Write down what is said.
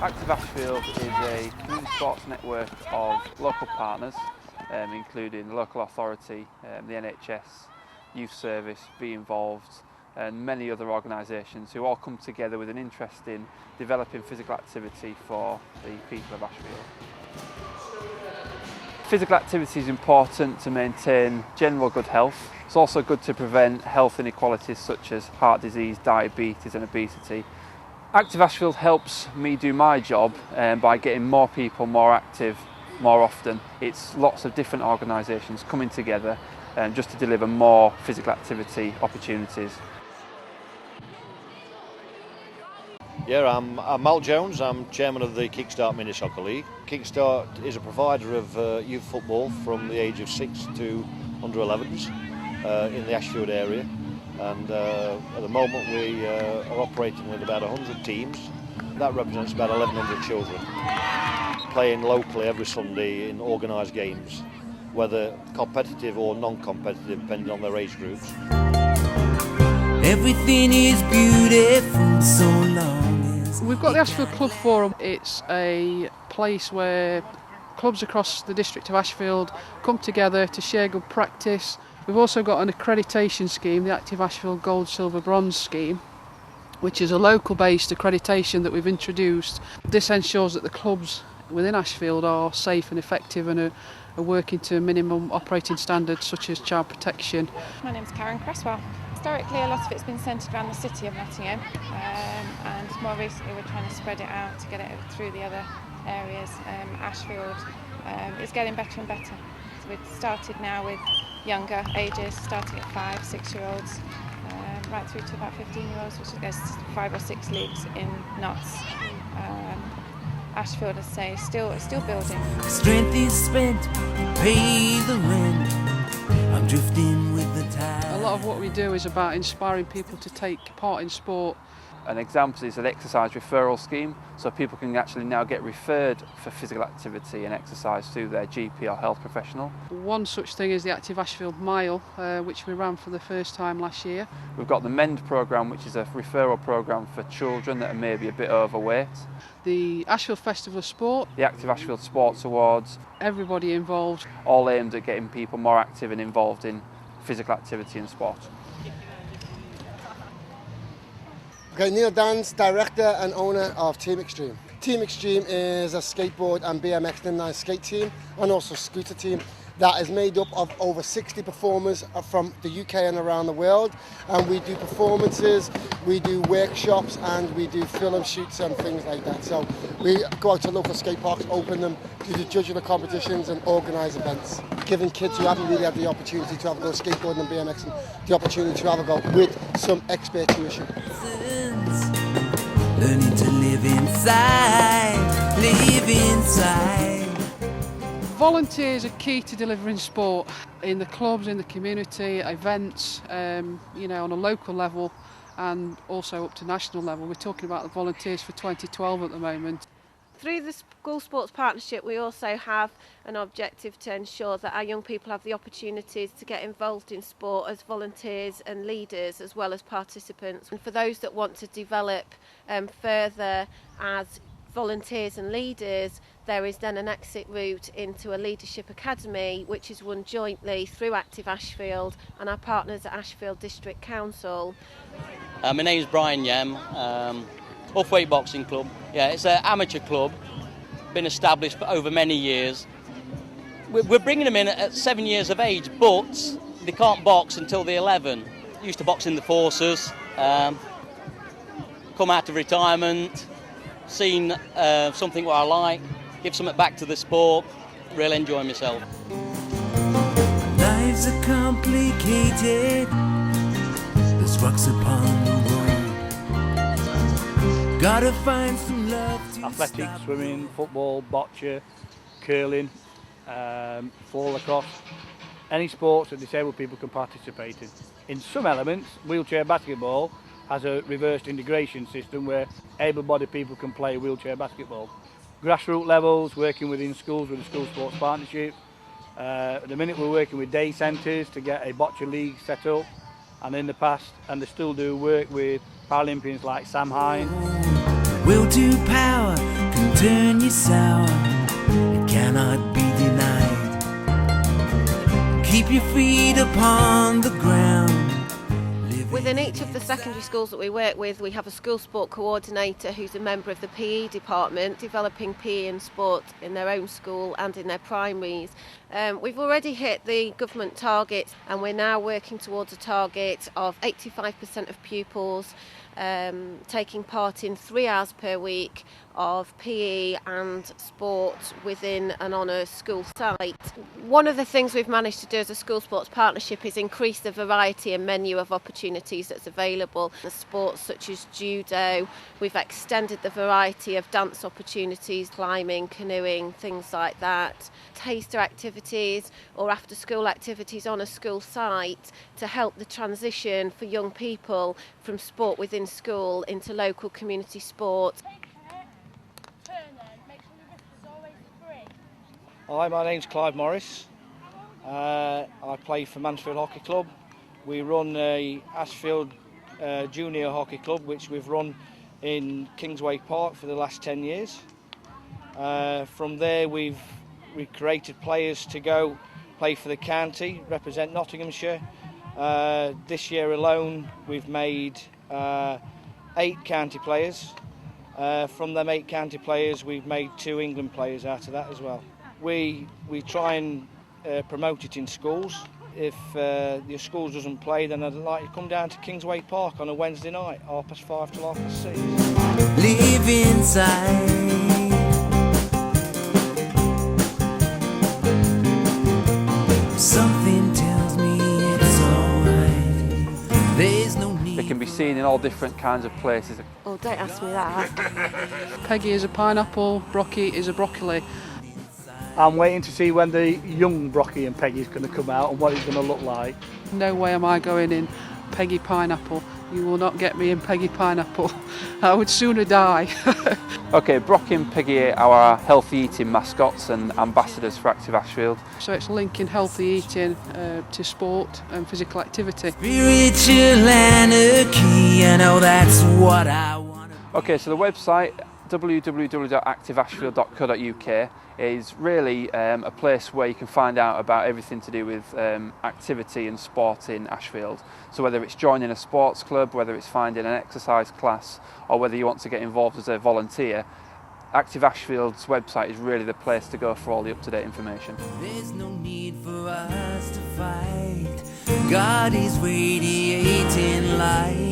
Active Ashfield is a community sports network of local partners, including the local authority, the NHS, Youth Service, Be Involved, and many other organisations who all come together with an interest in developing physical activity for the people of Ashfield. Physical activity is important to maintain general good health. It's also good to prevent health inequalities such as heart disease, diabetes and obesity. Active Ashfield helps me do my job by getting more people more active more often. It's lots of different organisations coming together just to deliver more physical activity opportunities. Yeah, I'm Mal Jones, I'm chairman of the Kickstart Mini Soccer League. Kickstart is a provider of youth football from the age of 6 to under 11s in the Ashfield area. And at the moment we are operating with about 100 teams. That represents about 1,100 children playing locally every Sunday in organised games, whether competitive or non-competitive, depending on their age groups. Everything is beautiful so long as We've got the Ashfield Club Forum. It's a place where clubs across the district of Ashfield come together to share good practice. We've also got an accreditation scheme, the Active Ashfield Gold, Silver, Bronze scheme, which is a local based accreditation that we've introduced. This ensures that the clubs within Ashfield are safe and effective and are working to minimum operating standards such as child protection. My name's Karen Cresswell. Historically, a lot of it's been centred around the city of Nottingham, and more recently we're trying to spread it out to get it through the other areas. Ashfield is getting better and better. So we've started now with younger ages, starting at 5, 6-year-olds, right through to about 15-year-olds, which goes to 5 or 6 leagues in Notts. Ashfield, I say, is still building. strength is spent, pay the rent. I'm drifting with the tide. A lot of what we do is about inspiring people to take part in sport. An example is an exercise referral scheme, so people can actually now get referred for physical activity and exercise through their GP or health professional. One such thing is the Active Ashfield Mile, which we ran for the first time last year. We've got the MEND programme, which is a referral programme for children that are maybe a bit overweight. The Ashfield Festival of Sport, The Active Ashfield Sports Awards, everybody involved. all aimed at getting people more active and involved in physical activity and sport. Okay, Neil Dans, director and owner of Team Extreme. Team Extreme is a skateboard and BMX inline skate team and also scooter team that is made up of over 60 performers from the UK and around the world. And we do performances, we do workshops and we do film shoots and things like that. So we go out to local skate parks, open them, do the judging the competitions and organise events. Giving kids who haven't really had the opportunity to have a go skateboarding and BMXing the opportunity to have a go with some expert tuition. Learning to live inside, live inside. Volunteers are key to delivering sport in the clubs, in the community, events, on a local level and also up to national level. We're talking about the volunteers for 2012 at the moment. Through the School Sports Partnership, we also have an objective to ensure that our young people have the opportunities to get involved in sport as volunteers and leaders as well as participants. And for those that want to develop further as volunteers and leaders, there is then an exit route into a leadership academy which is run jointly through Active Ashfield and our partners at Ashfield District Council. My name is Brian Yem, Off-Weight Boxing Club. Yeah, it's an amateur club, been established for over many years. We're bringing them in at 7 years of age, but they can't box until they're 11. Used to box in the forces, come out of retirement, seen something what I like, give something back to the sport, really enjoy myself. Lives are complicated, there's rocks upon the road. Gotta find some love to Athletics, stop. swimming, football, bocce, curling, floor lacrosse, any sports that disabled people can participate in. In some elements, wheelchair basketball has a reversed integration system where able-bodied people can play wheelchair basketball. Grassroots levels, working within schools with the School Sports Partnership. At the minute we're working with day centres to get a bocce league set up, and in the past, and they still do work with Paralympians like Sam Hine. Will to power, turn you sour, it cannot be denied. Keep your feet upon the ground. Within each of the secondary schools that we work with, we have a school sport coordinator who's a member of the PE department, developing PE and sport in their own school and in their primaries. We've already hit the government targets, and we're now working towards a target of 85% of pupils taking part in 3 hours per week of PE and sport within an honours school site. One of the things we've managed to do as a school sports partnership is increase the variety and menu of opportunities that's available. The sports such as judo, we've extended the variety of dance opportunities, climbing, canoeing, things like that. Taster activities or after school activities on a school site to help the transition for young people from sport within school into local community sport. Hi, my name's Clive Morris. I play for Mansfield Hockey Club. We run a Ashfield junior hockey club which we've run in Kingsway Park for the last 10 years. From there we've recruited players to go play for the county, represent Nottinghamshire. This year alone we've made 8 county players. From them 8 county players we've made 2 England players out of that as well. We try and promote it in schools. If your school doesn't play, then I'd like you to come down to Kingsway Park on a Wednesday night, 5:30 till 6:30. Live inside. Something tells me it's alright. There's no need. They can be seen in all different kinds of places. Oh, don't ask me that. Peggy is a pineapple, Brocky is a broccoli. I'm waiting to see when the young Brocky and Peggy's going to come out and what it's going to look like. No way am I going in Peggy Pineapple. You will not get me in Peggy Pineapple. I would sooner die. Okay, Brocky and Peggy are our healthy eating mascots and ambassadors for Active Ashfield. So it's linking healthy eating to sport and physical activity. Spiritual anarchy, I know that's what I want. Okay, so the website www.activeashfield.co.uk is really a place where you can find out about everything to do with activity and sport in Ashfield. So whether it's joining a sports club, whether it's finding an exercise class, or whether you want to get involved as a volunteer, Active Ashfield's website is really the place to go for all the up-to-date information. There's no need for us to fight. God is radiating light.